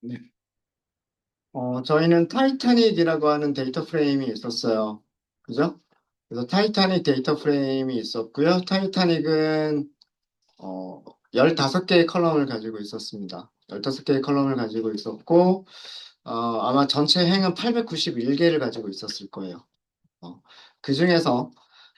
네. 저희는 타이타닉이라고 하는 데이터 프레임이 있었어요. 그죠? 그래서 타이타닉 데이터 프레임이 있었고요. 타이타닉은, 어, 15개의 컬럼을 가지고 있었습니다. 15개의 컬럼을 가지고 있었고, 아마 전체 행은 891개를 가지고 있었을 거예요. 그 중에서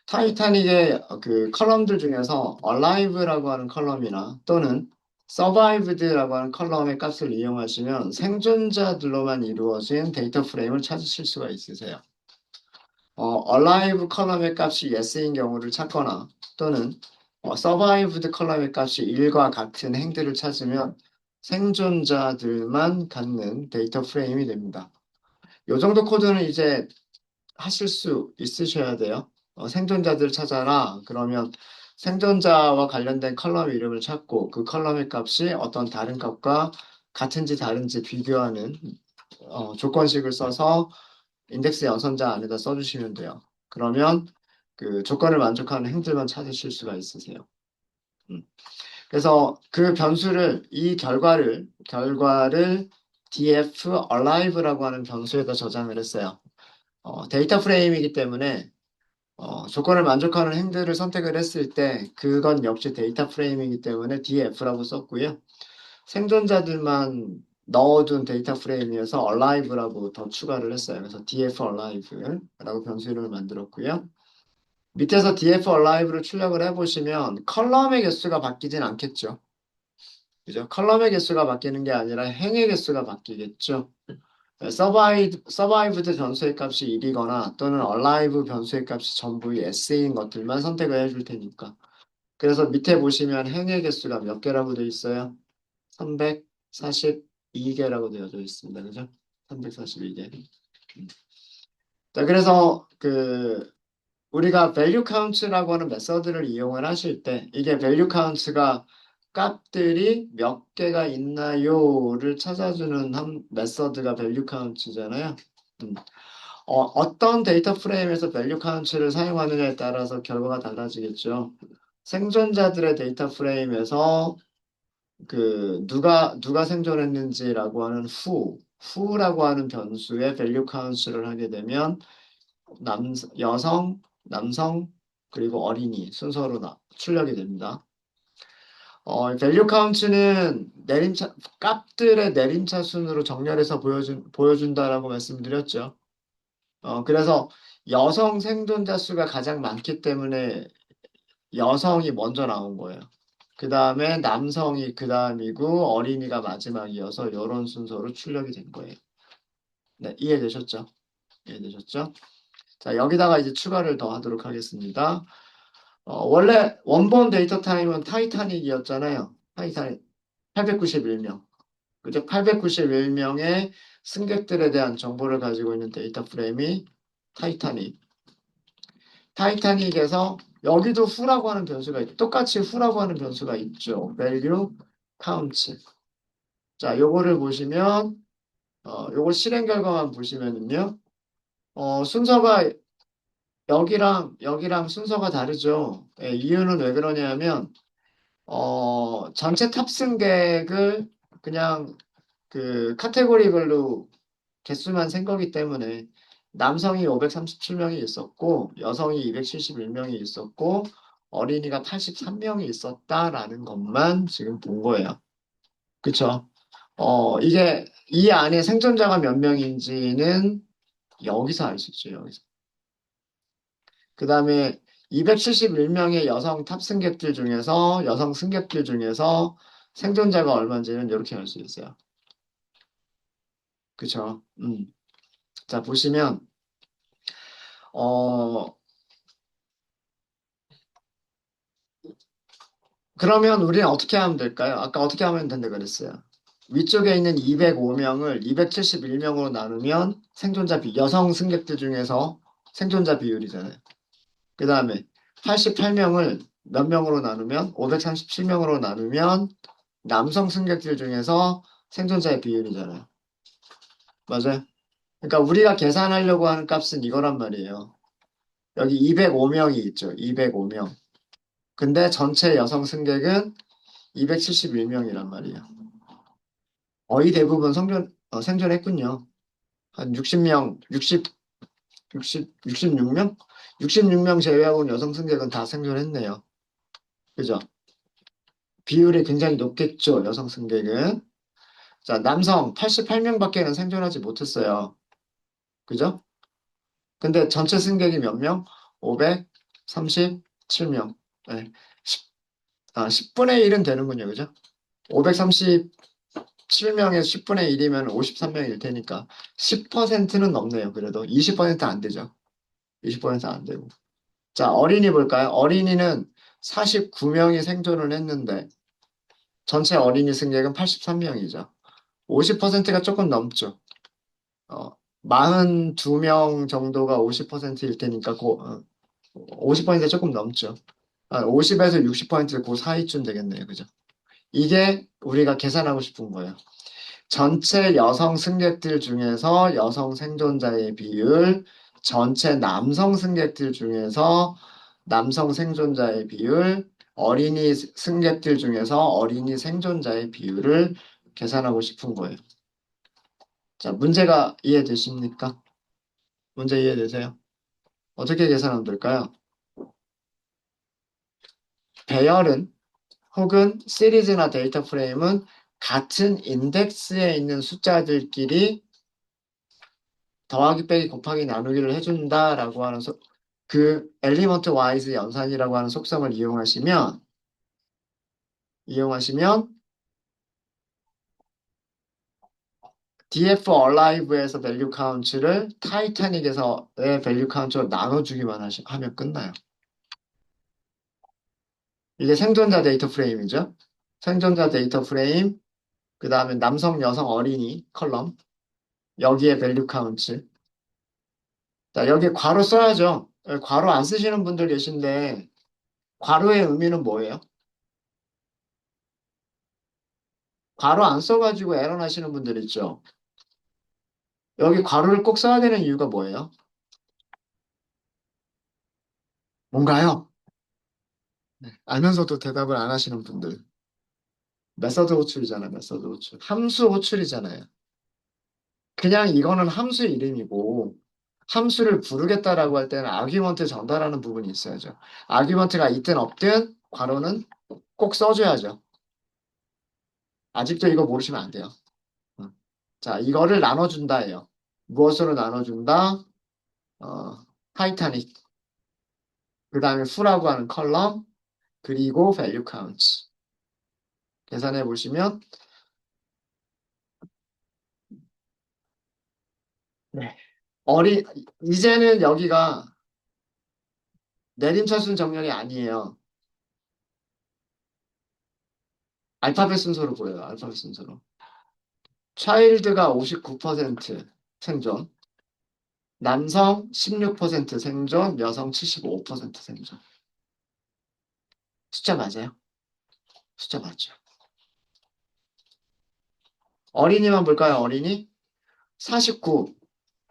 타이타닉의 그 컬럼들 중에서 Alive라고 하는 컬럼이나 또는 Survived라고 하는 컬럼의 값을 이용하시면 생존자들로만 이루어진 데이터 프레임을 찾으실 수가 있으세요. Alive 컬럼의 값이 Yes인 경우를 찾거나 또는 Survived 컬럼의 값이 1과 같은 행들을 찾으면 생존자들만 갖는 데이터 프레임이 됩니다. 이 정도 코드는 이제 하실 수 있으셔야 돼요. 생존자들 찾아라. 그러면 생존자와 관련된 컬럼 이름을 찾고 그 컬럼의 값이 어떤 다른 값과 같은지 다른지 비교하는 조건식을 써서 인덱스 연선자 안에다 써주시면 돼요. 그러면 그 조건을 만족하는 행들만 찾으실 수가 있으세요. 음. 그래서 그 변수를 이 결과를 df alive라고 하는 변수에다 저장을 했어요. 데이터 프레임이기 때문에 조건을 만족하는 행들을 선택을 했을 때 그건 역시 데이터 프레임이기 때문에 df라고 썼고요. 생존자들만 넣어둔 데이터 프레임이어서 alive라고 더 추가를 했어요. 그래서 df alive라고 변수 이름을 만들었고요. 밑에서 df alive를 출력을 해보시면 컬럼의 개수가 바뀌진 않겠죠. 그죠? 컬럼의 개수가 바뀌는 게 아니라 행의 개수가 바뀌겠죠. 서바이브드 변수의 값이 1이거나 또는 alive 변수의 값이 전부 s인 것들만 선택을 해줄 테니까. 그래서 밑에 보시면 행의 개수가 몇 개라고 되어 있어요? 342개라고 되어져 있습니다. 그죠? 342개. 자, 그래서 우리가 value count라고 하는 메서드를 이용을 하실 때 이게 value count가 값들이 몇 개가 있나요를 찾아주는 메서드가 value count잖아요. 음. 어떤 데이터 프레임에서 value count를 사용하느냐에 따라서 결과가 달라지겠죠. 생존자들의 데이터 프레임에서 누가 생존했는지라고 하는 who라고 하는 변수의 value count를 하게 되면 여성, 남성, 그리고 어린이 순서로 출력이 됩니다. value count는 값들의 내림차 순으로 정렬해서 보여준다라고 말씀드렸죠. 그래서 여성 생존자 수가 가장 많기 때문에 여성이 먼저 나온 거예요. 그 다음에 남성이 그 다음이고 어린이가 마지막이어서 이런 순서로 출력이 된 거예요. 네, 이해되셨죠? 이해되셨죠? 자, 여기다가 이제 추가를 더 하도록 하겠습니다. 원래 원본 데이터 타임은 타이타닉이었잖아요. 타이타닉 891명. 그죠? 891명의 승객들에 대한 정보를 가지고 있는 데이터 프레임이 타이타닉. 타이타닉에서 여기도 후라고 하는 변수가 똑같이 후라고 하는 변수가 있죠. value count. 자, 요거를 보시면 요거 실행 결과만 보시면은요. 순서가 여기랑 순서가 다르죠. 예, 이유는 왜 그러냐면 전체 탑승객을 그냥 그 카테고리별로 개수만 센 거기 때문에 남성이 537명이 있었고 여성이 271명이 있었고 어린이가 83명이 있었다라는 것만 지금 본 거예요. 그쵸? 이게 이 안에 생존자가 몇 명인지는 여기서 알 수 있죠, 여기서. 그 다음에 271명의 여성 승객들 중에서 생존자가 얼마인지는 이렇게 알 수 있어요. 그쵸? 자, 보시면, 어, 그러면 우리는 어떻게 하면 될까요? 아까 어떻게 하면 된다고 그랬어요. 위쪽에 있는 205명을 271명으로 나누면 여성 승객들 중에서 생존자 비율이잖아요. 그 다음에 88명을 몇 명으로 나누면 537명으로 나누면 남성 승객들 중에서 생존자의 비율이잖아요. 맞아요? 그러니까 우리가 계산하려고 하는 값은 이거란 말이에요. 여기 205명이 있죠. 205명. 근데 전체 여성 승객은 271명이란 말이에요. 거의 대부분 생존했군요. 한 60명, 66명? 66명 제외하고는 여성 승객은 다 생존했네요. 그죠? 비율이 굉장히 높겠죠, 여성 승객은. 자, 남성 88명밖에는 생존하지 못했어요. 그죠? 근데 전체 승객이 몇 명? 537명. 네. 10분의 1은 되는군요. 그죠? 537명에서 10분의 1이면 53명일 테니까 10%는 넘네요. 그래도 20%안 되죠. 20%안 되고. 자, 어린이 볼까요? 어린이는 49명이 생존을 했는데 전체 어린이 승객은 83명이죠. 50%가 조금 넘죠. 42명 정도가 50%일 테니까 50% 조금 넘죠. 50에서 60%그 사이쯤 되겠네요. 그죠? 이게 우리가 계산하고 싶은 거예요. 전체 여성 승객들 중에서 여성 생존자의 비율, 전체 남성 승객들 중에서 남성 생존자의 비율, 어린이 승객들 중에서 어린이 생존자의 비율을 계산하고 싶은 거예요. 자, 문제가 이해되십니까? 문제 이해되세요? 어떻게 계산하면 될까요? 배열은 혹은 시리즈나 데이터 프레임은 같은 인덱스에 있는 숫자들끼리 더하기 빼기 곱하기 나누기를 해준다라고 하는 그 엘리먼트 와이즈 연산이라고 하는 속성을 이용하시면 df alive에서 value count를 타이타닉에서의 value count로 나눠주기만 하면 끝나요. 이게 생존자 데이터 프레임이죠. 생존자 데이터 프레임, 그 다음에 남성, 여성, 어린이 컬럼, 여기에 value count. 자, 여기 괄호 써야죠. 괄호 안 쓰시는 분들 계신데 괄호의 의미는 뭐예요? 괄호 안 써가지고 에러 나시는 분들 있죠. 여기 괄호를 꼭 써야 되는 이유가 뭐예요? 뭔가요? 알면서도 대답을 안 하시는 분들. 메서드 호출이잖아요, 메서드 호출. 함수 호출이잖아요. 그냥 이거는 함수 이름이고, 함수를 부르겠다라고 할 때는 아규먼트 전달하는 부분이 있어야죠. 아규먼트가 있든 없든 괄호는 꼭 써줘야죠. 아직도 이거 모르시면 안 돼요. 어. 자, 이거를 나눠준다예요. 무엇으로 나눠준다? 어, 타이타닉. 그 다음에 fu라고 하는 컬럼, 그리고 value count. 계산해 보시면, 네. 이제는 여기가 내림차순 정렬이 아니에요. 알파벳 순서로 보여요. 알파벳 순서로. 차일드가 59% 생존, 남성 16% 생존, 여성 75% 생존. 숫자 맞아요? 숫자 맞죠? 어린이만 볼까요? 어린이? 49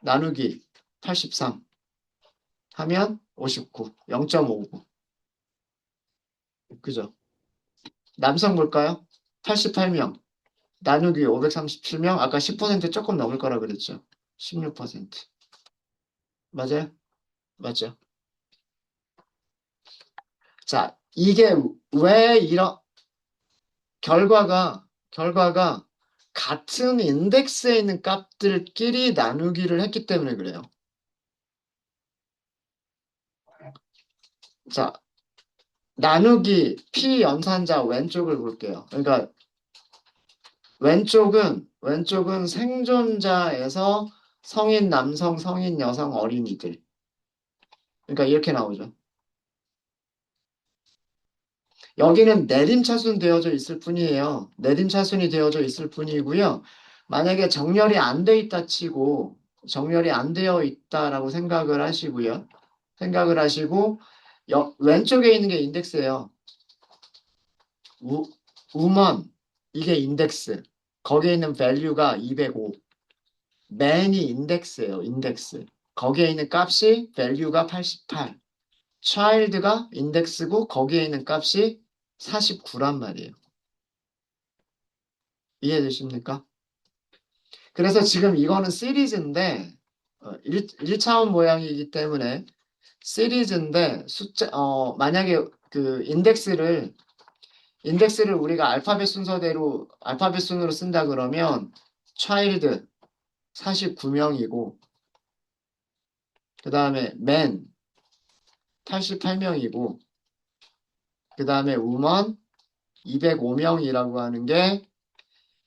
나누기 83 하면 59, 0.59. 그죠? 남성 볼까요? 88명 나누기 537명. 아까 10% 조금 넘을 거라 그랬죠? 16%. 맞아요? 맞죠? 자, 이게 왜 이런 결과가 같은 인덱스에 있는 값들끼리 나누기를 했기 때문에 그래요. 자, 나누기 P 연산자 왼쪽을 볼게요. 그러니까 왼쪽은 생존자에서 성인 남성, 성인 여성, 어린이들. 그러니까 이렇게 나오죠. 여기는 내림차순 되어져 있을 뿐이에요. 내림차순이 되어져 있을 뿐이고요. 만약에 정렬이 안 돼 있다 치고 정렬이 안 되어 있다라고 생각을 하시고요. 생각을 하시고 왼쪽에 있는 게 인덱스예요. 우, 우먼 이게 인덱스. 거기에 있는 value가 205. man이 인덱스예요. 인덱스. 거기에 있는 값이 value가 88. child가 인덱스고 거기에 있는 값이 49란 말이에요. 이해되십니까? 그래서 지금 이거는 시리즈인데, 1차원 모양이기 때문에 시리즈인데, 만약에 그 인덱스를 우리가 알파벳 순으로 쓴다 그러면, child 49명이고, 그 다음에 man 88명이고, 그 다음에 woman 205명이라고 하는 게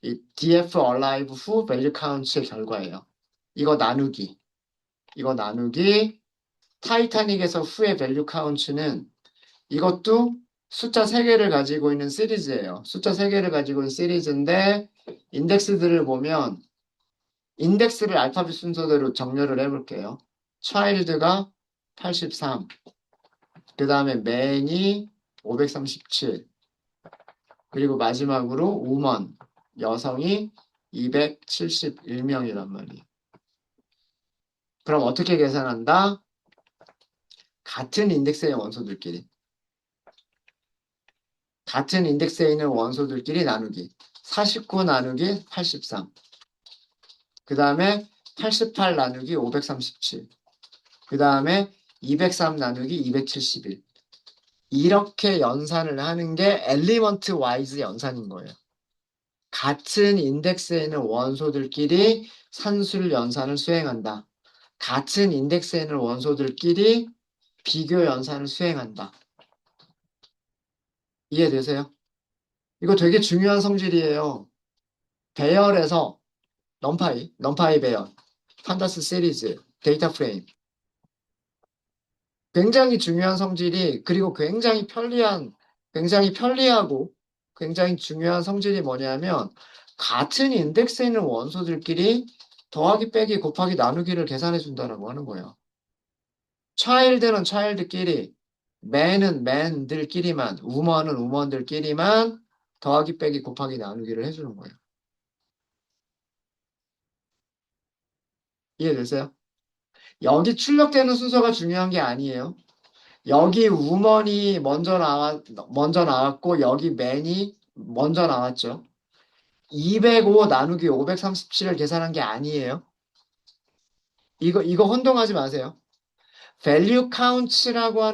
이 df alive 후 value count의 결과예요. 이거 나누기. 이거 나누기 타이타닉에서 후의 value count는 이것도 숫자 3개를 가지고 있는 시리즈예요. 숫자 3개를 가지고 있는 시리즈인데 인덱스들을 보면 인덱스를 알파벳 순서대로 정렬을 해볼게요. child가 83, 그 다음에 man이 537, 그리고 마지막으로 woman, 여성이 271명이란 말이에요. 그럼 어떻게 계산한다? 같은 인덱스의 원소들끼리. 같은 인덱스에 있는 원소들끼리 나누기. 49 나누기 83. 그 다음에 88 나누기 537. 그 다음에 203 나누기 271. 이렇게 연산을 하는 게 엘리먼트 와이즈 연산인 거예요. 같은 인덱스에 있는 원소들끼리 산술 연산을 수행한다. 같은 인덱스에 있는 원소들끼리 비교 연산을 수행한다. 이해되세요? 이거 되게 중요한 성질이에요. 배열에서 넘파이 배열, 판다스 시리즈, 데이터 프레임. 굉장히 중요한 성질이, 그리고 굉장히 편리하고 굉장히 중요한 성질이 뭐냐면, 같은 인덱스에 있는 원소들끼리 더하기 빼기 곱하기 나누기를 계산해 준다라고 하는 거예요. child는 child끼리, man은 man들끼리만, woman은 woman들끼리만 더하기 빼기 곱하기 나누기를 해주는 거예요. 이해되세요? 여기 출력되는 순서가 중요한 게 아니에요. 여기 woman이 먼저 나왔고, 여기 man이 먼저 나왔죠. 205 나누기 537을 계산한 게 아니에요. 이거 혼동하지 마세요. value count라고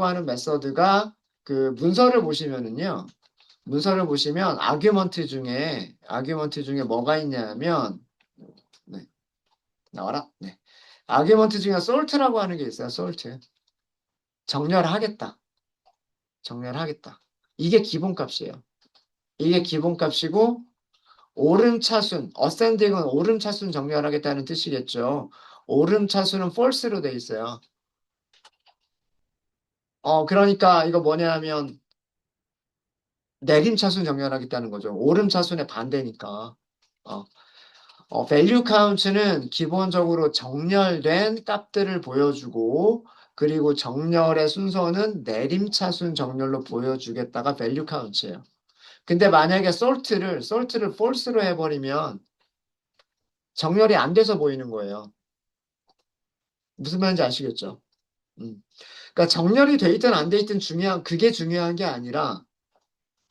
하는 메서드가 그 문서를 보시면 아규먼트 중에 뭐가 있냐면 네, 나와라. 네. 아규먼트 중에 솔트라고 하는 게 있어요. 솔트. 정렬하겠다. 정렬하겠다. 이게 기본값이에요. 이게 기본값이고 오름차순, 어센딩은 오름차순 정렬하겠다는 뜻이겠죠. 오름차순은 false로 돼 있어요. 그러니까 이거 뭐냐면 내림차순 정렬하겠다는 거죠. 오름차순의 반대니까. 어, value count는 기본적으로 정렬된 값들을 보여주고, 그리고 정렬의 순서는 내림차순 정렬로 보여주겠다가 value count예요. 근데 만약에 솔트를 false로 해버리면 정렬이 안 돼서 보이는 거예요. 무슨 말인지 아시겠죠? 음. 그러니까 정렬이 돼 있든 안 돼 있든 그게 중요한 게 아니라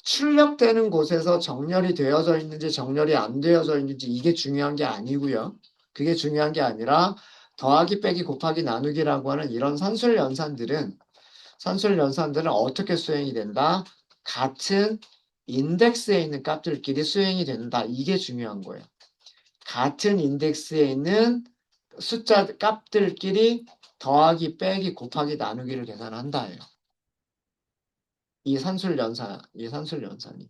출력되는 곳에서 정렬이 되어져 있는지 정렬이 안 되어져 있는지 이게 중요한 게 아니고요. 그게 중요한 게 아니라 더하기 빼기 곱하기 나누기라고 하는 이런 산술 연산들은 어떻게 수행이 된다? 같은 인덱스에 있는 값들끼리 수행이 된다. 이게 중요한 거예요. 같은 인덱스에 있는 숫자 값들끼리 더하기 빼기 곱하기 나누기를 계산한다예요. 이 산술 연산이.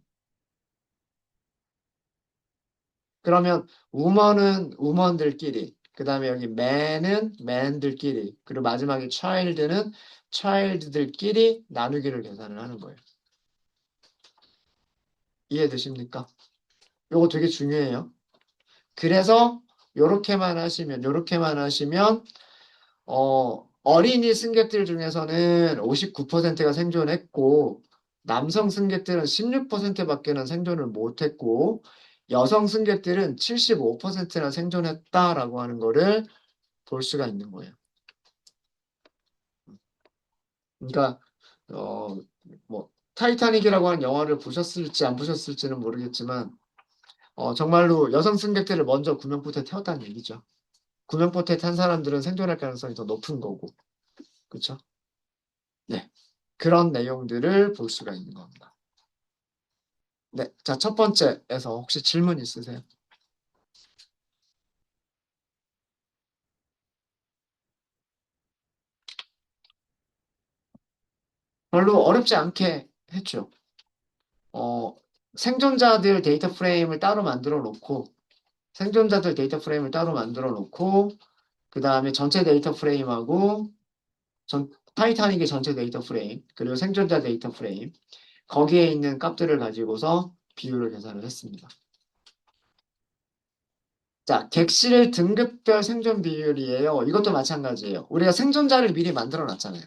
그러면 우먼은 우먼들끼리, 그 다음에 여기 맨은 맨들끼리, 그리고 마지막에 child는 child들끼리 나누기를 계산을 하는 거예요. 이해되십니까? 이거 되게 중요해요. 그래서 요렇게만 하시면 어린이 승객들 중에서는 59%가 생존했고, 남성 승객들은 16%밖에는 생존을 못했고, 여성 승객들은 75%나 생존했다라고 하는 거를 볼 수가 있는 거예요. 그러니까, 어, 뭐, 타이타닉이라고 하는 영화를 보셨을지 안 보셨을지는 모르겠지만, 정말로 여성 승객들을 먼저 구명보트에 태웠다는 얘기죠. 구명보트에 탄 사람들은 생존할 가능성이 더 높은 거고, 그쵸? 네. 그런 내용들을 볼 수가 있는 겁니다. 네. 자, 첫 번째에서 혹시 질문 있으세요? 별로 어렵지 않게 했죠. 어, 생존자들 데이터 프레임을 따로 만들어 놓고, 생존자들 데이터 프레임을 따로 만들어 놓고, 그 다음에 전체 데이터 프레임하고, 타이타닉의 전체 데이터 프레임, 그리고 생존자 데이터 프레임, 거기에 있는 값들을 가지고서 비율을 계산을 했습니다. 자, 객실 등급별 생존 비율이에요. 이것도 마찬가지예요. 우리가 생존자를 미리 만들어 놨잖아요.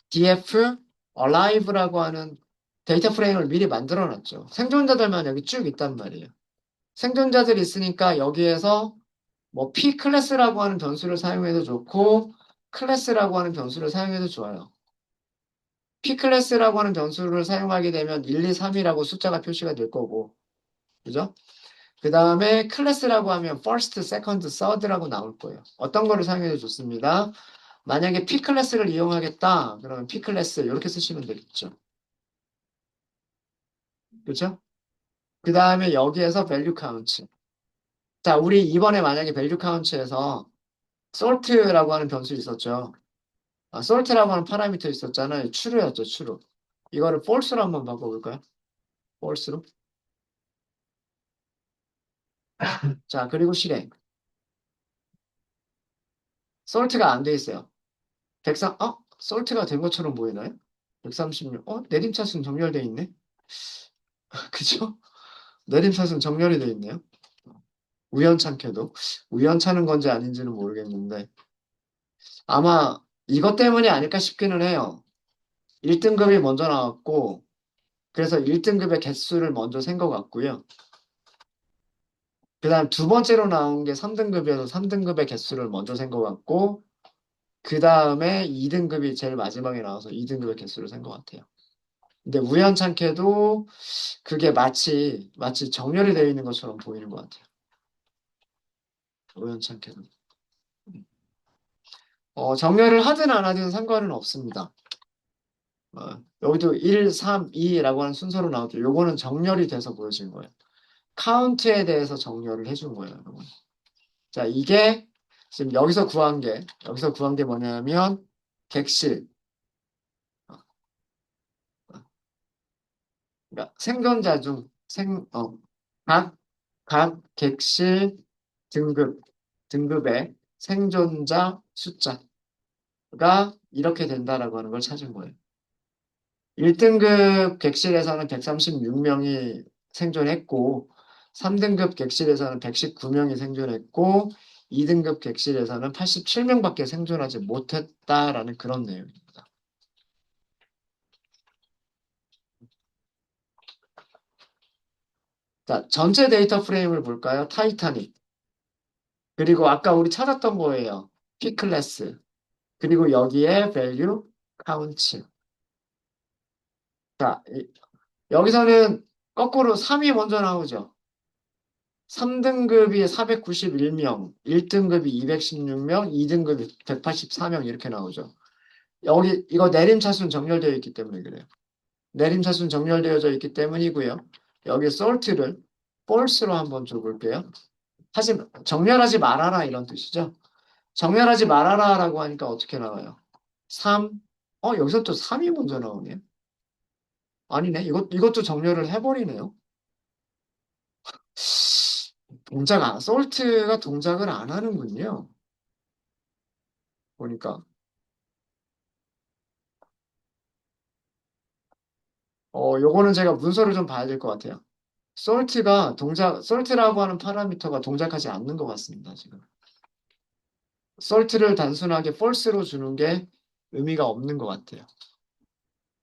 df alive라고 하는 데이터 프레임을 미리 만들어 놨죠. 생존자들만 여기 쭉 있단 말이에요. 생존자들이 있으니까 여기에서 뭐 p 클래스라고 하는 변수를 사용해도 좋고 클래스라고 하는 변수를 사용해도 좋아요. p 클래스라고 하는 변수를 사용하게 되면 1, 2, 3이라고 숫자가 표시가 될 거고, 그죠? 그 다음에 클래스라고 하면 first, second, third라고 나올 거예요. 어떤 거를 사용해도 좋습니다. 만약에 p 클래스를 이용하겠다, 그러면 p 클래스 이렇게 쓰시면 되겠죠. 그죠? 그 다음에 여기에서 value count. 자, 우리 이번에 만약에 value count에서 salt라고 하는 변수 있었죠. salt라고 하는 파라미터 있었잖아요. true였죠, true. 이거를 false로 한번 바꿔볼까요? false로. 자, 그리고 실행. salt가 안 돼 있어요. 103, 솔트가 된 것처럼 보이나요? 136, 내림차순 정렬돼 있네? 그죠? 내림차순 정렬이 돼 있네요. 우연찮게도. 우연찮은 건지 아닌지는 모르겠는데. 아마 이것 때문이 아닐까 싶기는 해요. 1등급이 먼저 나왔고, 그래서 1등급의 개수를 먼저 센 것 같고요. 그 다음 두 번째로 나온 게 3등급이어서 3등급의 개수를 먼저 센 것 같고, 그 다음에 2등급이 제일 마지막에 나와서 2등급의 개수를 센 것 같아요. 근데 우연찮게도 그게 마치 정렬이 되어 있는 것처럼 보이는 것 같아요. 우연찮게도. 정렬을 하든 안 하든 상관은 없습니다. 여기도 1, 3, 2라고 하는 순서로 나오죠. 요거는 정렬이 돼서 보여진 거예요. 카운트에 대해서 정렬을 해준 거예요, 여러분. 자, 이게 지금 여기서 구한 게 뭐냐면, 객실. 그러니까 생존자 중, 각, 각 객실 등급의 생존자 숫자. 가 이렇게 된다라고 하는 걸 찾은 거예요. 1등급 객실에서는 136명이 생존했고, 3등급 객실에서는 119명이 생존했고, 2등급 객실에서는 87명밖에 생존하지 못했다라는 그런 내용입니다. 자, 전체 데이터 프레임을 볼까요? 타이타닉. 그리고 아까 우리 찾았던 거예요. P 클래스. 그리고 여기에 value count. 자, 여기서는 거꾸로 3이 먼저 나오죠. 3등급이 491명, 1등급이 216명, 2등급이 184명 이렇게 나오죠. 여기 이거 내림차순 정렬되어 있기 때문에 그래요. 내림차순 정렬되어져 있기 때문이고요. 여기 솔트를 false로 한번 줘볼게요. 정렬하지 말아라 이런 뜻이죠. 정렬하지 말아라라고 하니까 어떻게 나와요? 3, 여기서 또 3이 먼저 나오네요. 아니네. 이것도 정렬을 해버리네요. 솔트가 동작을 안 하는군요. 보니까. 요거는 제가 문서를 좀 봐야 될 것 같아요. 솔트라고 하는 파라미터가 동작하지 않는 것 같습니다, 지금. 솔트를 단순하게 false로 주는 게 의미가 없는 것 같아요.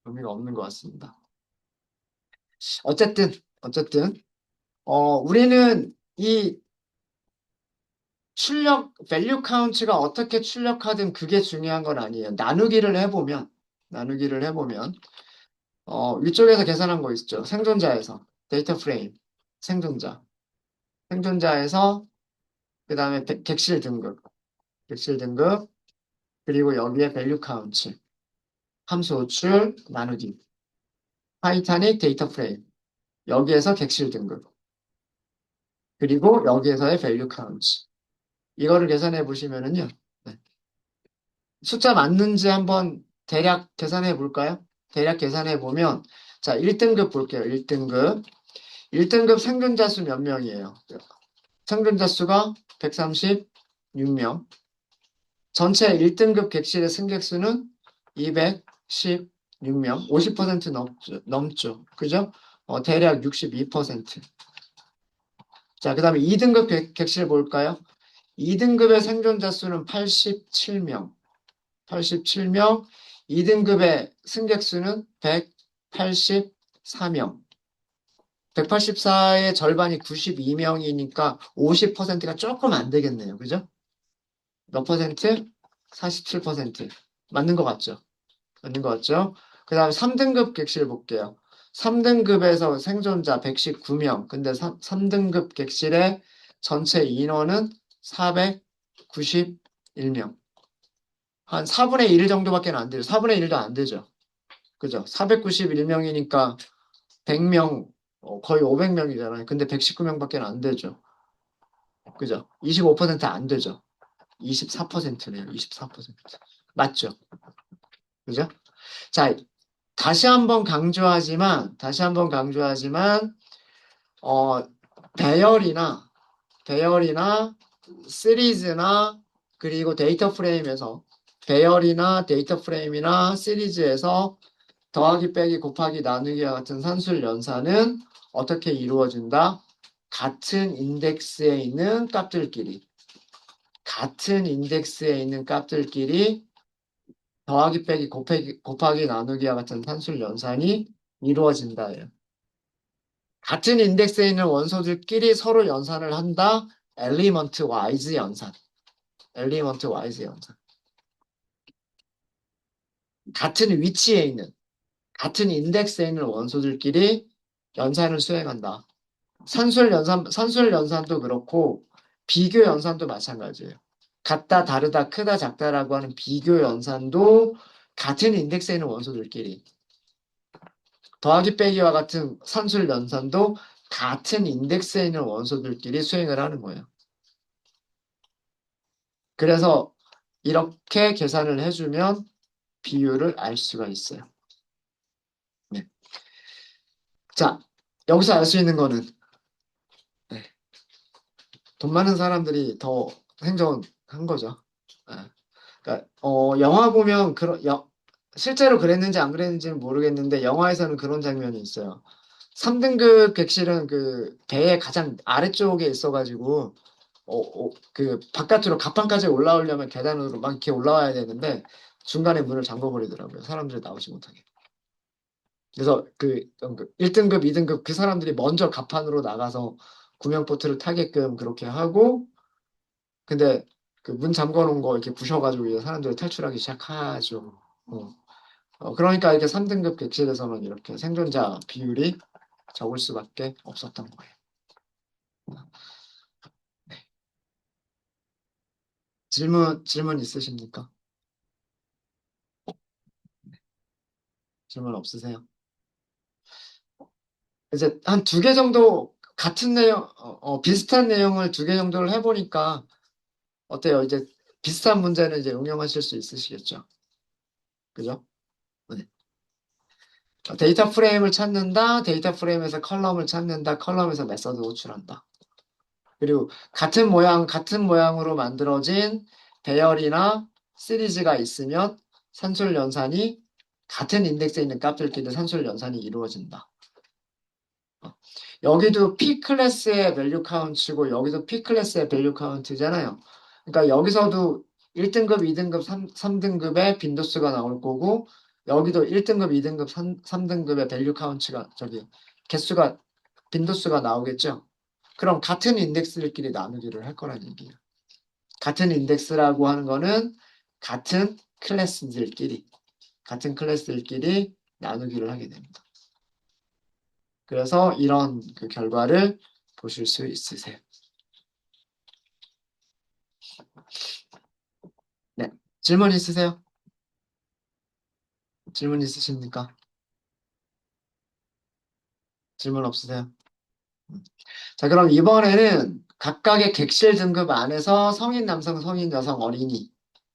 의미가 없는 것 같습니다. 어쨌든, 우리는 이 value count가 어떻게 출력하든 그게 중요한 건 아니에요. 나누기를 해보면, 위쪽에서 계산한 거 있죠. 생존자에서. 데이터 프레임. 생존자. 생존자에서, 그 다음에 객실 등급. 객실 등급. 그리고 여기에 밸류 카운트. 함수 호출 나누기. 타이타닉 데이터 프레임. 여기에서 객실 등급. 그리고 여기에서의 밸류 카운트. 이거를 계산해 보시면은요. 네. 숫자 맞는지 한번 대략 계산해 볼까요? 대략 계산해 보면, 자, 1등급 볼게요. 1등급. 1등급 생존자 수 몇 명이에요? 생존자 수가 136명. 전체 1등급 객실의 승객 수는 216명. 50% 넘죠. 그죠? 대략 62%. 자, 그 다음에 2등급 객실 볼까요? 2등급의 생존자 수는 87명. 87명. 2등급의 승객 수는 184명. 184의 절반이 92명이니까 50%가 조금 안 되겠네요. 그죠? 몇 퍼센트? 47%. 맞는 것 같죠? 맞는 것 같죠? 그 다음에 3등급 객실 볼게요. 3등급에서 생존자 119명. 근데 3등급 객실의 전체 인원은 491명. 한 4분의 1 정도밖에 안 돼요. 4분의 1도 안 되죠. 그죠? 491명이니까 100명, 거의 500명이잖아요. 근데 119명밖에 안 되죠. 그죠? 25%안 되죠. 24%네요. 24%. 맞죠? 그죠? 자, 다시 한번 강조하지만, 어, 배열이나, 배열이나, 시리즈나, 그리고 데이터 프레임에서, 배열이나 데이터 프레임이나 시리즈에서 더하기 빼기 곱하기 나누기와 같은 산술 연산은 어떻게 이루어진다? 같은 인덱스에 있는 값들끼리. 같은 인덱스에 있는 값들끼리 더하기 빼기 곱하기 나누기와 같은 산술 연산이 이루어진다예요. 같은 인덱스에 있는 원소들끼리 서로 연산을 한다. 엘리먼트 와이즈 연산. 엘리먼트 와이즈 연산. 같은 위치에 있는, 같은 인덱스에 있는 원소들끼리 연산을 수행한다. 산술 연산도 그렇고 비교 연산도 마찬가지예요. 같다, 다르다, 크다, 작다라고 하는 비교 연산도 같은 인덱스에 있는 원소들끼리 더하기 빼기와 같은 산술 연산도 같은 인덱스에 있는 원소들끼리 수행을 하는 거예요. 그래서 이렇게 계산을 해주면 비율을 알 수가 있어요. 네. 자, 여기서 알 수 있는 거는 네. 돈 많은 사람들이 더 생존한 거죠. 네. 그러니까 영화 보면 실제로 그랬는지 안 그랬는지는 모르겠는데 영화에서는 그런 장면이 있어요. 3등급 객실은 그 배의 가장 아래쪽에 있어가지고 그 바깥으로 갑판까지 올라오려면 계단으로 막 이렇게 올라와야 되는데 중간에 문을 잠궈버리더라고요. 사람들이 나오지 못하게. 그래서 그 1등급, 2등급 그 사람들이 먼저 갑판으로 나가서 구명보트를 타게끔 그렇게 하고 근데 그 문 잠궈 놓은 거 이렇게 부셔가지고 이제 사람들이 탈출하기 시작하죠. 그러니까 이렇게 3등급 객실에서는 이렇게 생존자 비율이 적을 수밖에 없었던 거예요. 질문 있으십니까? 질문 없으세요? 이제 한 두 개 정도 같은 내용, 비슷한 내용을 두 개 정도를 해보니까 어때요? 이제 비슷한 문제는 이제 응용하실 수 있으시겠죠? 그죠? 네. 데이터 프레임을 찾는다, 데이터 프레임에서 컬럼을 찾는다, 컬럼에서 메서드 호출한다. 그리고 같은 모양으로 만들어진 배열이나 시리즈가 있으면 산술 연산이 같은 인덱스에 있는 값들끼리 산술 연산이 이루어진다. 여기도 P 클래스의 밸류 카운트고 여기도 P 클래스의 밸류 카운트잖아요. 그러니까 여기서도 1등급, 2등급, 3등급의 빈도수가 나올 거고 여기도 1등급, 2등급, 3등급의 밸류 카운트가 개수가 빈도수가 나오겠죠. 그럼 같은 인덱스들끼리 나누기를 할 거란 얘기예요. 같은 인덱스라고 하는 거는 같은 클래스들끼리 나누기를 하게 됩니다. 그래서 이런 그 결과를 보실 수 있으세요. 네. 질문 있으세요? 질문 있으십니까? 질문 없으세요? 음. 자, 그럼 이번에는 각각의 객실 등급 안에서 성인 남성, 성인 여성, 어린이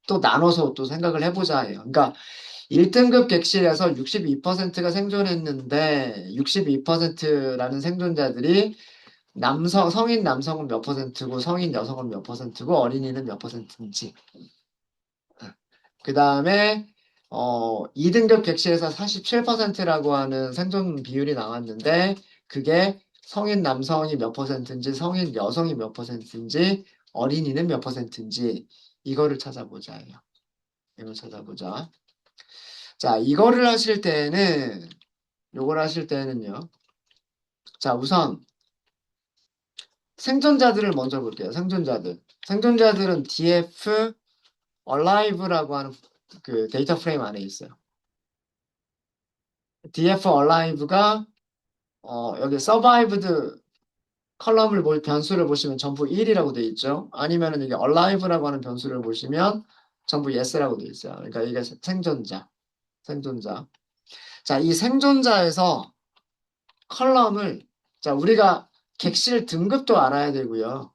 또 나눠서 또 생각을 해보자 해요. 그러니까 1등급 객실에서 62%가 생존했는데 62%라는 생존자들이 성인 남성은 몇 퍼센트고 성인 여성은 몇 퍼센트고 어린이는 몇 퍼센트인지. 그 다음에 2등급 객실에서 47%라고 하는 생존 비율이 나왔는데 그게 성인 남성이 몇 퍼센트인지 성인 여성이 몇 퍼센트인지 어린이는 몇 퍼센트인지 이거를 찾아보자 해요. 이걸 찾아보자. 자, 요걸 하실 때는요. 자, 우선 생존자들을 먼저 볼게요. 생존자들은 DF Alive라고 하는 그 데이터 프레임 안에 있어요. DF Alive가 여기 Survived 변수를 보시면 전부 1이라고 돼 있죠. 아니면은 이게 Alive라고 하는 변수를 보시면 전부 Yes라고 돼 있어요. 그러니까 이게 생존자. 자, 이 생존자에서 컬럼을 자, 우리가 객실 등급도 알아야 되고요.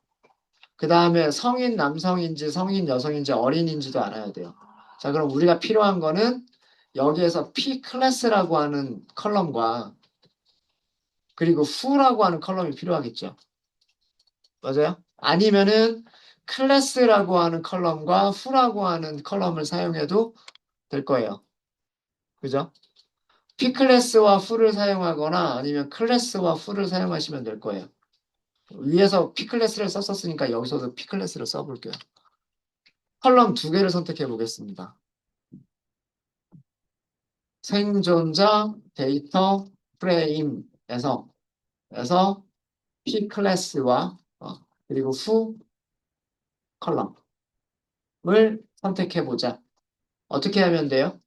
그 다음에 성인 남성인지 성인 여성인지 어린인지도 알아야 돼요. 자, 그럼 우리가 필요한 거는 여기에서 P 클래스라고 하는 컬럼과 그리고 후라고 하는 컬럼이 필요하겠죠. 맞아요? 아니면은 클래스라고 하는 컬럼과 후라고 하는 컬럼을 사용해도 될 거예요. 그죠? P 클래스와 후를 사용하거나 아니면 클래스와 후를 사용하시면 될 거예요. 위에서 P 클래스를 썼었으니까 여기서도 P 클래스를 써볼게요. 컬럼 두 개를 선택해 보겠습니다. 생존자 데이터 프레임에서 P 클래스와 그리고 후 컬럼을 선택해 보자. 어떻게 하면 돼요?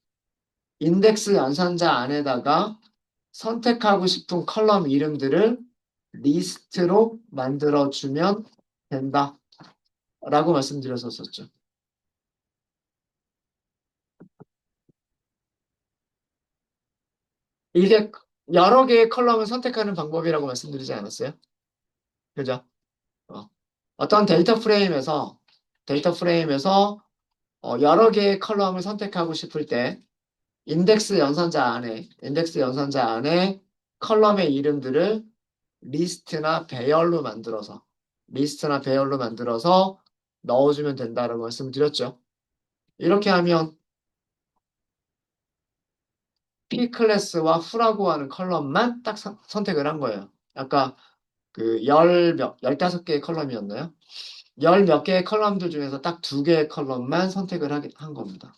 인덱스 연산자 안에다가 선택하고 싶은 컬럼 이름들을 리스트로 만들어주면 된다. 라고 말씀드렸었죠. 이게 여러 개의 컬럼을 선택하는 방법이라고 말씀드리지 않았어요? 그죠? 어. 어떤 데이터 프레임에서 여러 개의 컬럼을 선택하고 싶을 때 인덱스 연산자 안에 컬럼의 이름들을 리스트나 배열로 만들어서 넣어주면 된다라고 말씀드렸죠. 이렇게 하면 P 클래스와 후라고 하는 컬럼만 딱 선택을 한 거예요. 아까 그 15개의 컬럼이었나요? 열 몇 개의 컬럼들 중에서 딱 두 개의 컬럼만 선택을 한 겁니다.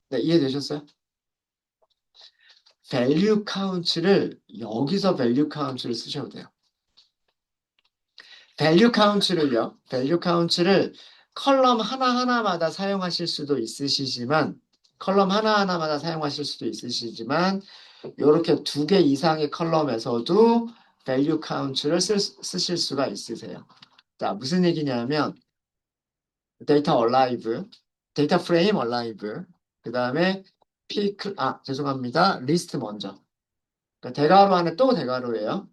네, 이해되셨어요? 여기서 value count를 쓰셔도 돼요. value count를 컬럼 하나하나마다 사용하실 수도 있으시지만 이렇게 두 개 이상의 컬럼에서도 value count를 쓰실 수가 있으세요. 자, 무슨 얘기냐면 데이터 프레임 alive, 그 다음에 죄송합니다. 리스트 먼저. 그러니까 대괄호 안에 또 대괄호예요.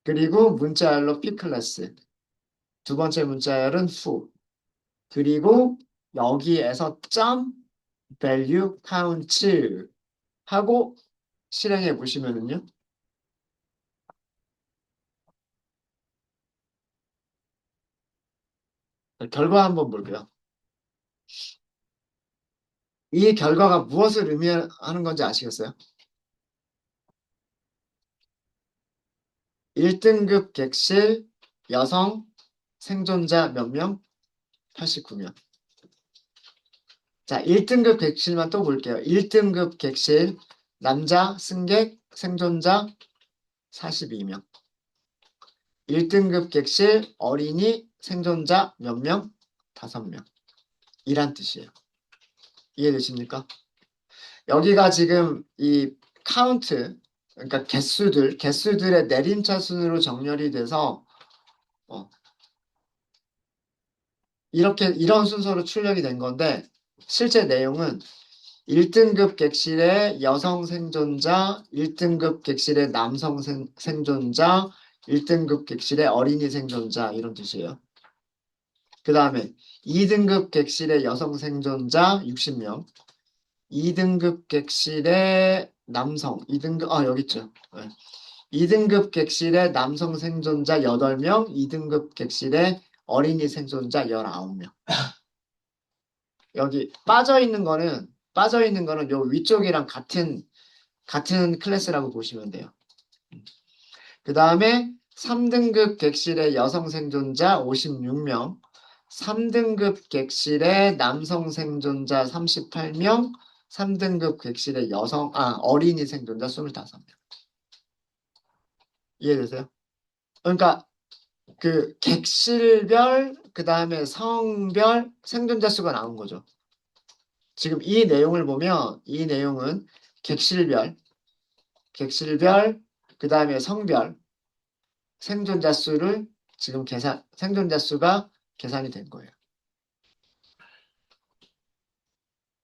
그리고 문자열로 P 클래스. 두 번째 문자열은 foo. 그리고 여기에서 value count 하고 실행해 보시면은요. 결과 한번 볼게요. 이 결과가 무엇을 의미하는 건지 아시겠어요? 1등급 객실 여성 생존자 몇 명? 89명. 자, 1등급 객실만 또 볼게요. 1등급 객실 남자 승객 생존자 42명. 1등급 객실 어린이 생존자 몇 명? 5명. 이란 뜻이에요. 이해되십니까? 여기가 지금 이 카운트, 그러니까 개수들의 내림차순으로 정렬이 돼서 어, 이런 순서로 출력이 된 건데 실제 내용은 1등급 객실의 여성 생존자, 1등급 객실의 남성 생존자, 1등급 객실의 어린이 생존자 이런 뜻이에요. 그 다음에 2등급 객실의 여성 생존자 60명, 2등급 객실의 남성, 2등급, 여기 있죠. 네. 2등급 객실의 남성 생존자 8명, 2등급 객실의 어린이 생존자 19명. 여기 빠져 있는 거는 요 위쪽이랑 같은 클래스라고 보시면 돼요. 그 다음에 3등급 객실의 여성 생존자 56명, 3등급 객실의 남성 생존자 38명, 3등급 객실의 어린이 생존자 25명. 이해되세요? 그러니까 그 객실별, 그 다음에 성별 생존자 수가 나온 거죠. 지금 이 내용을 보면 이 내용은 객실별, 그 다음에 성별 생존자 수를 지금 생존자 수가 계산이 된 거예요.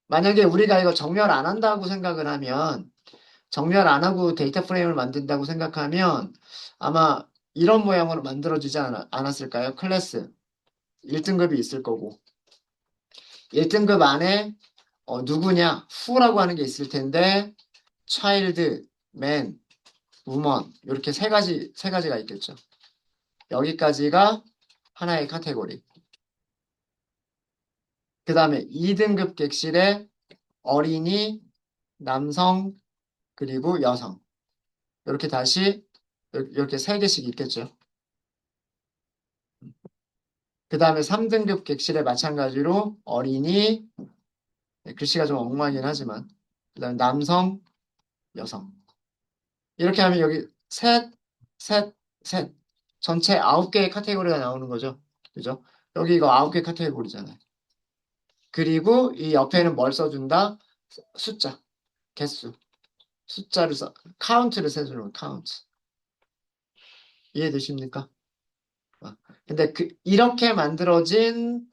만약에 우리가 이거 정렬 안 한다고 생각을 하면, 정렬 안 하고 데이터 프레임을 만든다고 생각하면 아마 이런 모양으로 만들어지지 않았을까요? 클래스 1등급이 있을 거고 1등급 안에 누구냐? 후라고 하는 게 있을 텐데 child, man, woman 이렇게 세 가지가 있겠죠. 여기까지가 하나의 카테고리. 그 다음에 2등급 객실에 어린이, 남성, 그리고 여성. 이렇게 다시 이렇게 세 개씩 있겠죠. 그 다음에 3등급 객실에 마찬가지로 어린이, 글씨가 좀 엉망이긴 하지만 그 다음에 남성, 여성. 이렇게 하면 여기 셋, 셋, 셋. 전체 9개의 카테고리가 나오는 거죠. 그죠? 여기 이거 9개 카테고리잖아요. 그리고 이 옆에는 뭘 써준다? 숫자, 개수. 카운트를 세주는 거, 카운트. 이해되십니까? 근데 이렇게 만들어진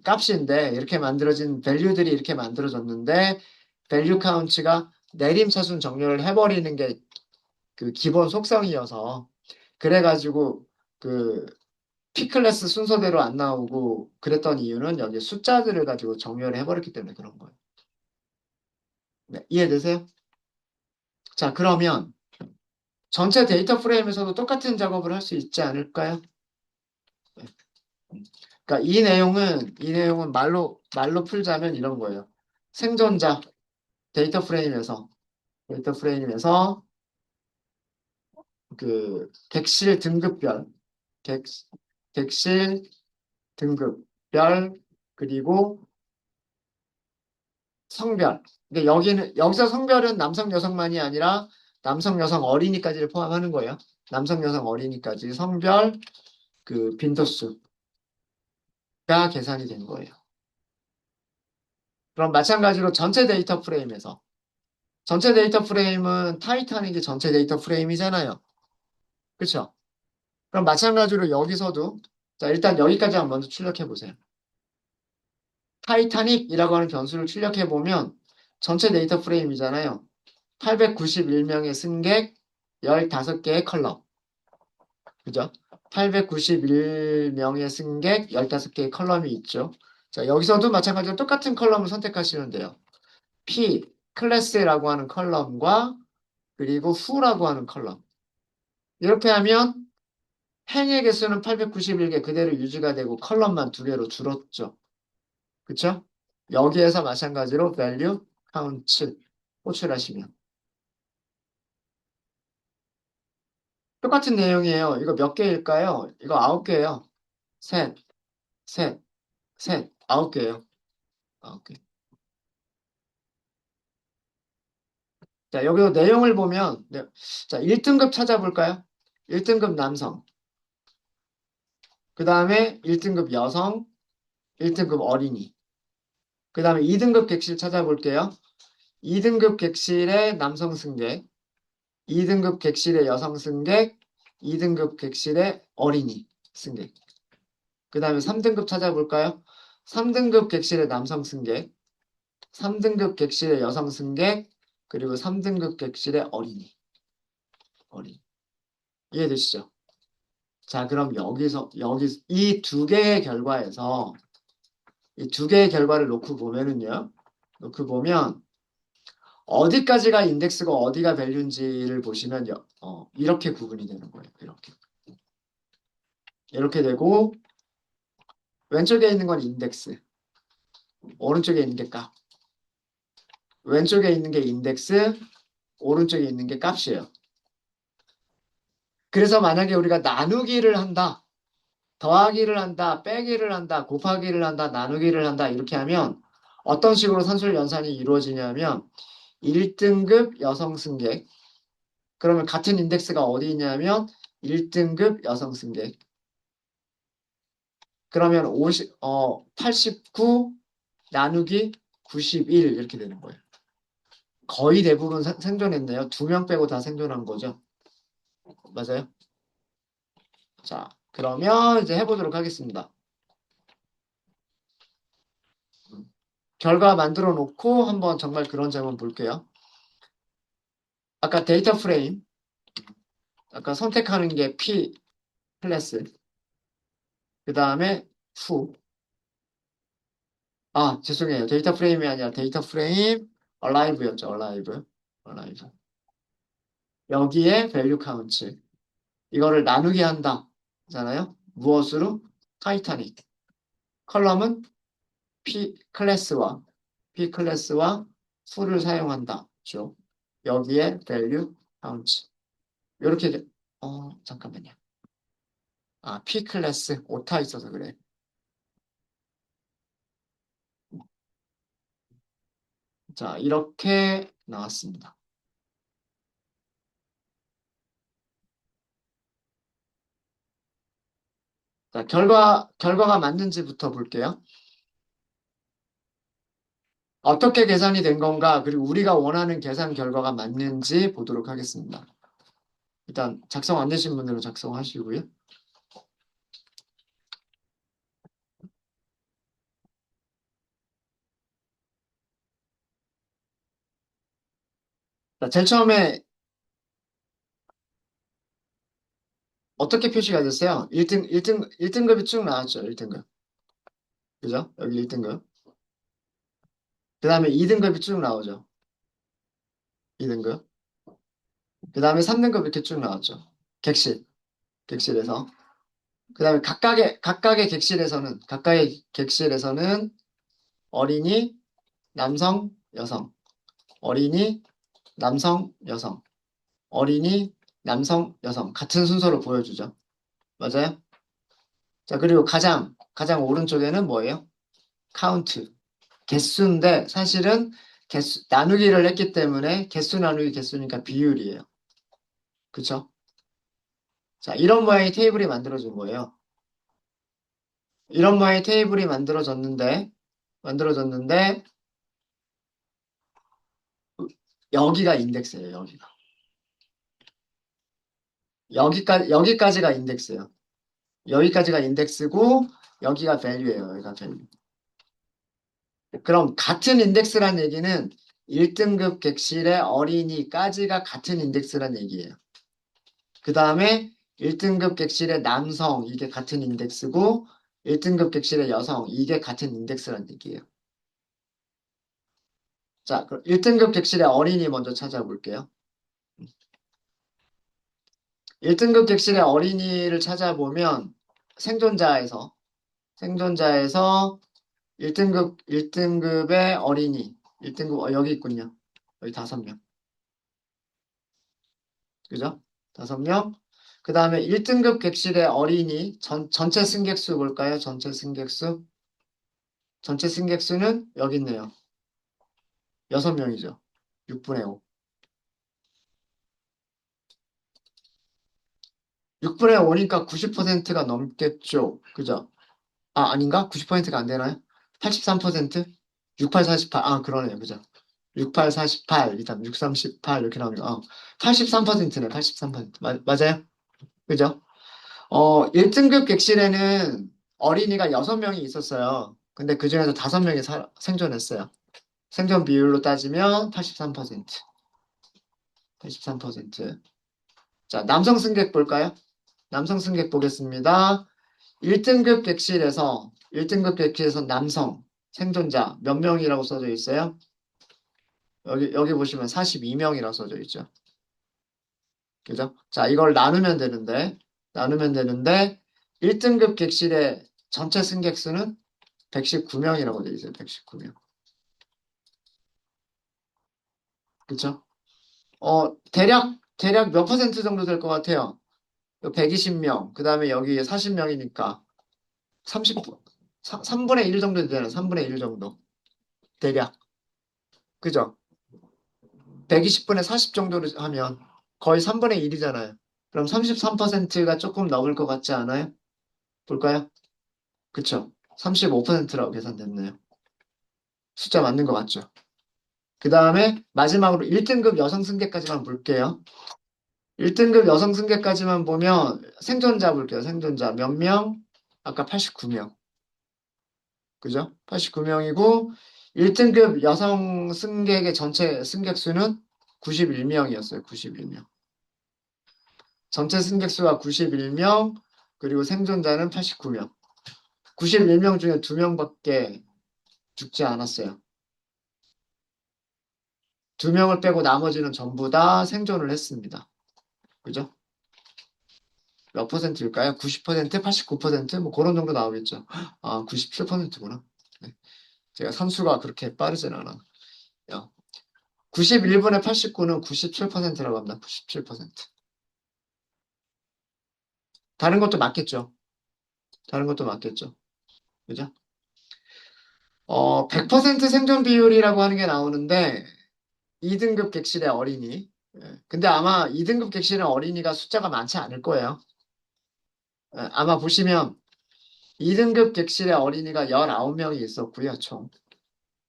값인데, 이렇게 만들어진 밸류들이 이렇게 만들어졌는데, 밸류 카운트가 내림차순 정렬을 해버리는 게 그 기본 속성이어서, 그래가지고 그 P클래스 순서대로 안 나오고 그랬던 이유는 여기 숫자들을 가지고 정렬을 해버렸기 때문에 그런 거예요. 네, 이해되세요? 자, 그러면 전체 데이터 프레임에서도 똑같은 작업을 할 수 있지 않을까요? 네. 그러니까 이 내용은 말로 풀자면 이런 거예요. 생존자 데이터 프레임에서 그 객, 객실 등급별 그리고 성별. 근데 여기서 성별은 남성, 여성만이 아니라 남성, 여성, 어린이까지를 포함하는 거예요. 남성, 여성, 어린이까지 성별 그 빈도수가 계산이 된 거예요. 그럼 마찬가지로 전체 데이터 프레임은 타이타닉이 전체 데이터 프레임이잖아요. 그렇죠? 그럼 마찬가지로 여기서도 자 일단 여기까지 한번 먼저 출력해 보세요. 타이타닉이라고 하는 변수를 출력해 보면 전체 데이터 프레임이잖아요. 891명의 승객, 15개의 컬럼. 그죠? 891명의 승객, 15개의 컬럼이 있죠. 자, 여기서도 마찬가지로 똑같은 컬럼을 선택하시면 돼요. P, 클래스라고 하는 컬럼과 그리고 후라고 하는 컬럼. 이렇게 하면 행의 개수는 891개 그대로 유지가 되고 컬럼만 2개로 줄었죠. 그쵸? 여기에서 마찬가지로 value, count 호출하시면 똑같은 내용이에요. 이거 몇 개일까요? 이거 9개예요. 셋, 셋, 셋, 9개예요. 9개. 자, 여기서 내용을 보면 자, 1등급 찾아볼까요? 1등급 남성. 그 다음에 1등급 여성, 1등급 어린이. 그 다음에 2등급 객실 찾아볼게요. 2등급 객실의 남성 승객, 2등급 객실의 여성 승객, 2등급 객실의 어린이 승객. 그 다음에 3등급 찾아볼까요? 3등급 객실의 남성 승객, 3등급 객실의 여성 승객, 그리고 3등급 객실의 어린이. 어린이. 이해되시죠? 자, 그럼 이 두 개의 결과에서, 이 두 개의 결과를 놓고 보면은요, 놓고 보면, 어디까지가 인덱스고 어디가 밸류인지를 보시면, 이렇게 구분이 되는 거예요. 이렇게. 이렇게 되고, 왼쪽에 있는 건 인덱스, 오른쪽에 있는 게 값. 왼쪽에 있는 게 인덱스, 오른쪽에 있는 게 값이에요. 그래서 만약에 우리가 나누기를 한다, 더하기를 한다, 빼기를 한다, 곱하기를 한다, 나누기를 한다, 이렇게 하면 어떤 식으로 산술 연산이 이루어지냐면 1등급 여성 승객, 그러면 같은 인덱스가 어디 있냐면 1등급 여성 승객. 그러면 89 나누기 91 이렇게 되는 거예요. 거의 대부분 생존했네요. 2명 빼고 다 생존한 거죠. 맞아요? 자, 그러면 이제 해보도록 하겠습니다. 결과 만들어 놓고 한번 정말 그런 점을 볼게요. 아까 데이터 프레임, 아까 선택하는 게 P 클래스, 그 다음에 후. 아, 죄송해요. 데이터 프레임이 아니라 데이터 프레임 alive였죠. alive. alive. 여기에 value count. 이거를 나누게 한다. 잖아요. 무엇으로? 타이타닉. 컬럼은 P 클래스와 fu를 사용한다. 죠. 여기에 value count. 이렇게 잠깐만요. 아, P 클래스 오타 있어서 그래. 자, 이렇게 나왔습니다. 자, 결과가 맞는지부터 볼게요. 어떻게 계산이 된 건가, 그리고 우리가 원하는 계산 결과가 맞는지 보도록 하겠습니다. 일단 작성 안 되신 분들은 작성하시고요. 자, 제일 처음에 어떻게 표시가 됐어요? 1등급이 쭉 나왔죠. 1등급. 그죠? 여기 1등급. 그 다음에 2등급이 쭉 나오죠. 2등급. 그 다음에 3등급 이렇게 쭉 나왔죠. 객실. 객실에서. 그 다음에 각각의 객실에서는 어린이, 남성, 여성. 어린이, 남성, 여성. 어린이, 남성, 여성. 같은 순서로 보여주죠. 맞아요? 자, 그리고 가장 오른쪽에는 뭐예요? 카운트. 개수인데 사실은 나누기를 했기 때문에 개수 나누기 개수니까 비율이에요. 그쵸? 자, 이런 모양의 테이블이 만들어진 거예요. 이런 모양의 테이블이 만들어졌는데, 여기가 인덱스예요, 여기가. 여기까지가 인덱스예요. 여기까지가 인덱스고, 여기가 value예요, 여기가 value. 그럼 같은 인덱스란 얘기는 1등급 객실의 어린이까지가 같은 인덱스란 얘기예요. 그 다음에 1등급 객실의 남성, 이게 같은 인덱스고, 1등급 객실의 여성, 이게 같은 인덱스란 얘기예요. 자, 그럼 1등급 객실의 어린이 먼저 찾아볼게요. 1등급 객실의 어린이를 찾아보면 생존자에서 1등급의 어린이, 1등급, 여기 있군요. 여기 5명. 그죠? 5명. 그 다음에 1등급 객실의 어린이, 전체 승객수 볼까요? 전체 승객수. 전체 승객수는 여기 있네요. 6명이죠. 6분의 5. 6분의 5니까 90%가 넘겠죠. 그죠? 아, 아닌가? 90%가 안 되나요? 83%? 68, 48. 아, 그러네요. 그죠? 68, 48, 그다음 63, 18 이렇게 나오니까 83%네. 83%. 맞아요? 그죠? 1등급 객실에는 어린이가 6명이 있었어요. 근데 그중에서 5명이 생존했어요. 생존 비율로 따지면 83%. 83%. 자, 남성 승객 볼까요? 남성 승객 보겠습니다. 1등급 객실에서 남성 생존자 몇 명이라고 써져 있어요? 여기 보시면 42명이라고 써져 있죠. 그죠? 자, 이걸 나누면 되는데 1등급 객실의 전체 승객 수는 119명이라고 되어 있어요. 119명. 그쵸? 대략 몇 퍼센트 정도 될 것 같아요? 120명, 그 다음에 여기 40명이니까 30, 3분의 1 정도 되잖아요. 3분의 1 정도. 대략. 그죠? 120분의 40 정도로 하면 거의 3분의 1이잖아요. 그럼 33%가 조금 넘을 것 같지 않아요? 볼까요? 그쵸? 35%라고 계산됐네요. 숫자 맞는 것 같죠? 그 다음에 마지막으로 1등급 여성 승객까지만 볼게요. 1등급 여성 승객까지만 보면 생존자 볼게요. 생존자 몇 명? 아까 89명. 그죠? 89명이고 1등급 여성 승객의 전체 승객 수는 91명이었어요. 91명. 전체 승객 수가 91명, 그리고 생존자는 89명. 91명 중에 2명밖에 죽지 않았어요. 2명을 빼고 나머지는 전부 다 생존을 했습니다. 그죠? 몇 퍼센트일까요? 90%, 89%? 뭐 그런 정도 나오겠죠. 아, 97%구나. 네. 제가 선수가 그렇게 빠르진 않아. 91분의 89는 97%라고 합니다. 97%. 다른 것도 맞겠죠. 다른 것도 맞겠죠. 그죠? 100% 생존 비율이라고 하는 게 나오는데 2등급 객실의 어린이. 근데 아마 2등급 객실의 어린이가 숫자가 많지 않을 거예요. 아마 보시면 2등급 객실의 어린이가 19명이 있었고요, 총.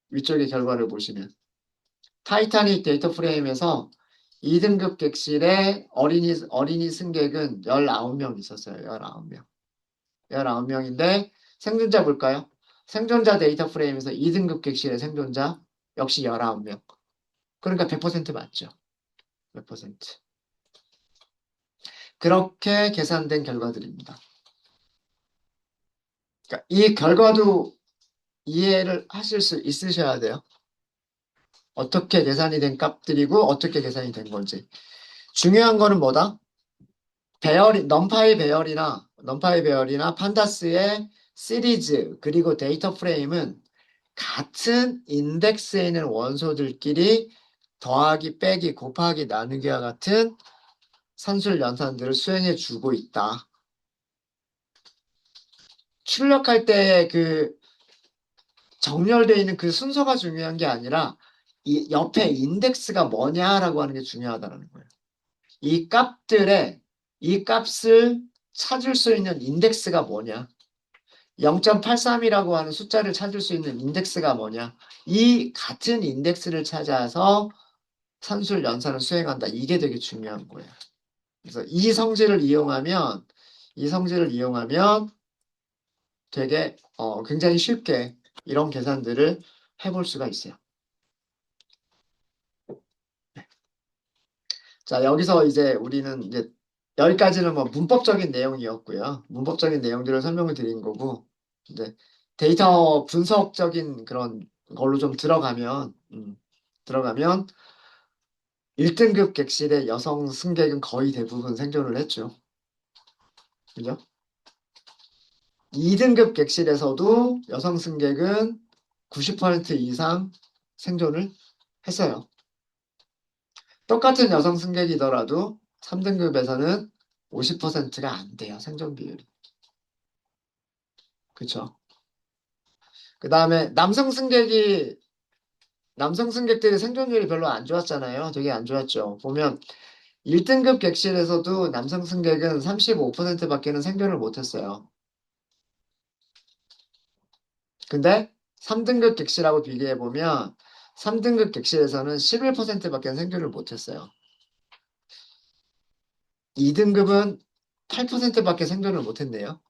위쪽의 결과를 보시면. 타이타닉 데이터 프레임에서 2등급 객실의 어린이 승객은 19명 있었어요. 19명. 19명인데 생존자 볼까요? 생존자 데이터 프레임에서 2등급 객실의 생존자 역시 19명. 그러니까 100% 맞죠. 100%. 그렇게 계산된 결과들입니다. 그러니까 이 결과도 이해를 하실 수 있으셔야 돼요. 어떻게 계산이 된 값들이고 어떻게 계산이 된 건지. 중요한 거는 뭐다? 넘파이 배열이나 판다스의 시리즈 그리고 데이터 프레임은 같은 인덱스에 있는 원소들끼리 더하기 빼기 곱하기 나누기와 같은 산술 연산들을 수행해 주고 있다. 출력할 때 그 정렬되어 있는 그 순서가 중요한 게 아니라 이 옆에 인덱스가 뭐냐라고 하는 게 중요하다는 거예요. 이 값을 찾을 수 있는 인덱스가 뭐냐? 0.83이라고 하는 숫자를 찾을 수 있는 인덱스가 뭐냐? 이 같은 인덱스를 찾아서 산술 연산을 수행한다. 이게 되게 중요한 거예요. 그래서 이 성질을 이용하면 되게 굉장히 쉽게 이런 계산들을 해볼 수가 있어요. 자, 여기서 이제 우리는 이제 여기까지는 뭐 문법적인 내용이었고요. 문법적인 내용들을 설명을 드린 거고, 이제 데이터 분석적인 그런 걸로 좀 들어가면 1등급 객실의 여성 승객은 거의 대부분 생존을 했죠. 그죠? 2등급 객실에서도 여성 승객은 90% 이상 생존을 했어요. 똑같은 여성 승객이더라도 3등급에서는 50%가 안 돼요. 생존 비율이. 그쵸? 그 다음에 남성 승객들의 생존율이 별로 안 좋았잖아요. 되게 안 좋았죠. 보면 1등급 객실에서도 남성 승객은 35%밖에는 생존을 못했어요. 근데 3등급 객실하고 비교해보면 3등급 객실에서는 11%밖에 생존을 못했어요. 2등급은 8%밖에 생존을 못했네요.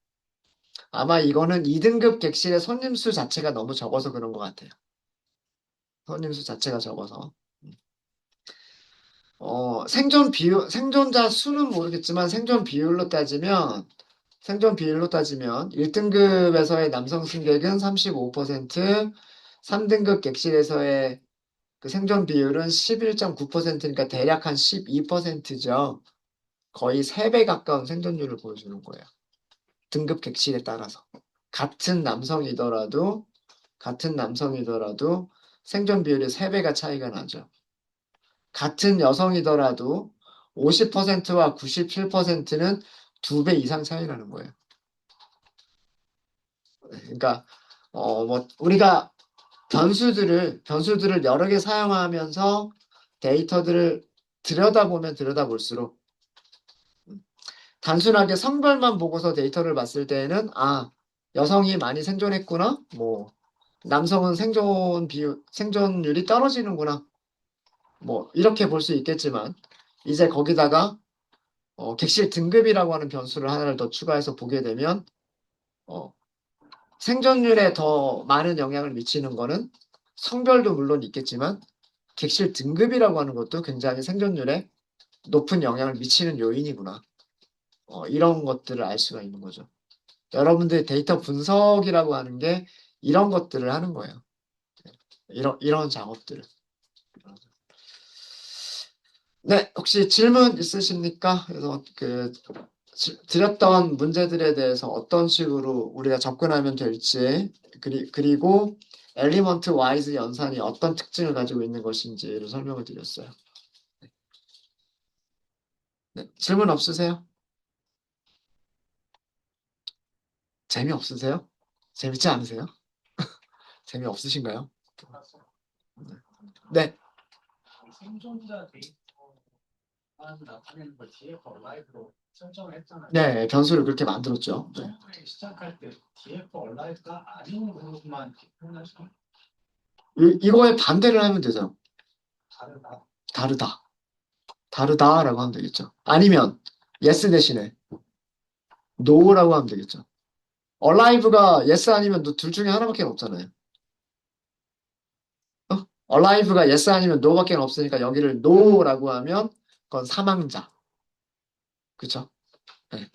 아마 이거는 2등급 객실의 손님 수 자체가 너무 적어서 그런 것 같아요. 손님 수 자체가 적어서. 생존자 수는 모르겠지만 생존 비율로 따지면 1등급에서의 남성 승객은 35%, 3등급 객실에서의 그 생존 비율은 11.9%니까 대략 한 12%죠. 거의 3배 가까운 생존율을 보여주는 거예요. 등급 객실에 따라서. 같은 남성이더라도, 같은 남성이더라도 생존 비율이 3배가 차이가 나죠. 같은 여성이더라도 50%와 97%는 2배 이상 차이 나는 거예요. 그러니까, 우리가 변수들을 여러 개 사용하면서 데이터들을 들여다볼수록 단순하게 성별만 보고서 데이터를 봤을 때에는, 여성이 많이 생존했구나. 남성은 생존율이 떨어지는구나. 이렇게 볼 수 있겠지만, 이제 거기다가, 객실 등급이라고 하는 변수를 하나를 더 추가해서 보게 되면, 어, 생존율에 더 많은 영향을 미치는 거는 성별도 물론 있겠지만, 객실 등급이라고 하는 것도 굉장히 생존율에 높은 영향을 미치는 요인이구나. 이런 것들을 알 수가 있는 거죠. 여러분들 데이터 분석이라고 하는 게 이런 것들을 하는 거예요. 이런 작업들을. 네, 혹시 질문 있으십니까? 그래서 드렸던 문제들에 대해서 어떤 식으로 우리가 접근하면 될지, 그리고 엘리먼트 와이즈 연산이 어떤 특징을 가지고 있는 것인지를 설명을 드렸어요. 네, 질문 없으세요? 재미없으세요? 재밌지 않으세요? 재미없으신가요? 네. 생존자 데이터만 나타내는 걸 DF 얼라이브로 설정을 했잖아요. 네, 변수를 그렇게 만들었죠. 네. 처음에 시작할 때 DF 얼라이브가 아닌 그룹만 표현하시면 이거에 반대를 하면 되죠. 다르다. 다르다. 다르다라고 하면 되겠죠. 아니면 yes 대신에 no라고 하면 되겠죠. alive가 yes 아니면 둘 중에 하나밖에 없잖아요. alive가 yes 아니면 no밖에 없으니까 여기를 no라고 하면 그건 사망자. 그쵸? 네.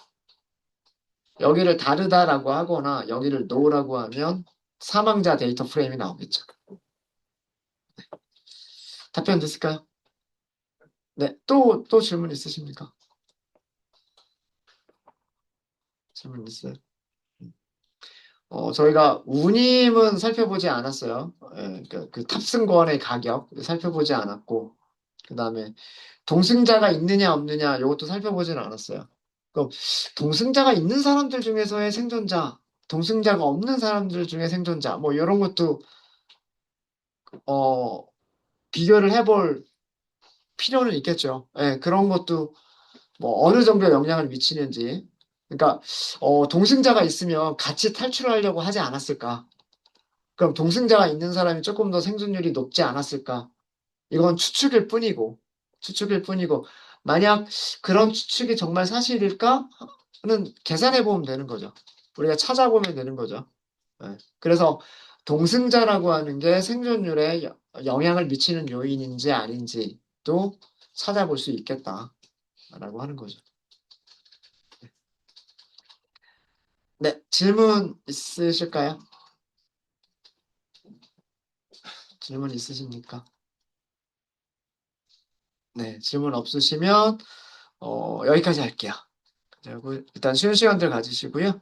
여기를 다르다라고 하거나 여기를 no라고 하면 사망자 데이터 프레임이 나오겠죠. 답변 됐을까요? 네, 또 질문 있으십니까? 질문 있어요? 저희가 운임은 살펴보지 않았어요. 예, 그 탑승권의 가격 살펴보지 않았고, 그 다음에 동승자가 있느냐 없느냐 이것도 살펴보지는 않았어요. 그럼 동승자가 있는 사람들 중에서의 생존자, 동승자가 없는 사람들 중에 생존자, 이런 것도 어, 비교를 해볼 필요는 있겠죠. 예, 그런 것도 어느 정도 영향을 미치는지. 그러니까 동승자가 있으면 같이 탈출하려고 하지 않았을까? 그럼 동승자가 있는 사람이 조금 더 생존율이 높지 않았을까? 이건 추측일 뿐이고, 만약 그런 추측이 정말 사실일까는 계산해 보면 되는 거죠. 우리가 찾아보면 되는 거죠. 네. 그래서 동승자라고 하는 게 생존율에 영향을 미치는 요인인지 아닌지도 찾아볼 수 있겠다라고 하는 거죠. 네, 질문 있으실까요? 질문 있으십니까? 네, 질문 없으시면 여기까지 할게요. 그리고 일단 쉬는 시간들 가지시고요.